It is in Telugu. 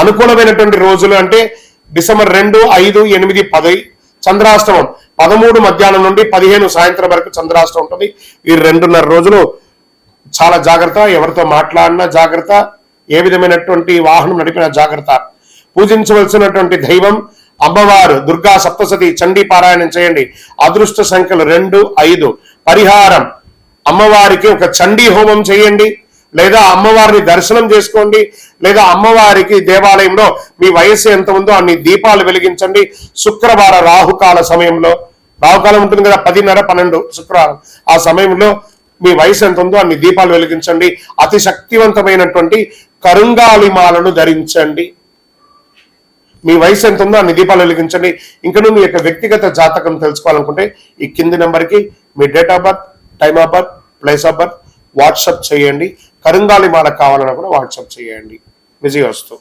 అనుకూలమైనటువంటి రోజులు అంటే డిసెంబర్ 2, 5, 8, 10 చంద్రాష్టమం 13 మధ్యాహ్నం నుండి 15 సాయంత్రం వరకు చంద్రాష్టమం ఉంటుంది. ఈ 2.5 రోజులు చాలా జాగ్రత్త, ఎవరితో మాట్లాడినా జాగ్రత్త, ఏ విధమైనటువంటి వాహనం నడిపినా జాగ్రత్త. పూజించవలసినటువంటి దైవం అమ్మవారు దుర్గా సప్తసతి చండీ పారాయణం చేయండి. అదృష్ట సంఖ్యలు 2, 5. పరిహారం అమ్మవారికి ఒక చండీ హోమం చేయండి, లేదా అమ్మవారిని దర్శనం చేసుకోండి, లేదా అమ్మవారికి దేవాలయంలో మీ వయస్సు ఎంత ఉందో అన్ని దీపాలు వెలిగించండి. శుక్రవారం రాహుకాల సమయంలో, రాహుకాలం ఉంటుంది కదా 10:30, 12 శుక్రవారం, ఆ సమయంలో మీ వయసు ఎంత ఉందో అన్ని దీపాలు వెలిగించండి. అతి శక్తివంతమైనటువంటి కరుంగాలిమాలను ధరించండి. మీ వయసు ఎంత ఉందో అన్ని దీపాలు వెలిగించండి. ఇంకనూ మీ యొక్క వ్యక్తిగత జాతకం తెలుసుకోవాలనుకుంటే ఈ కింది నెంబర్కి మీ date of birth, time of birth, place of birth WhatsApp చేయండి. కరుంగాలిమాల కావాలన్నా కూడా వాట్సాప్ చేయండి. విజయవస్తు.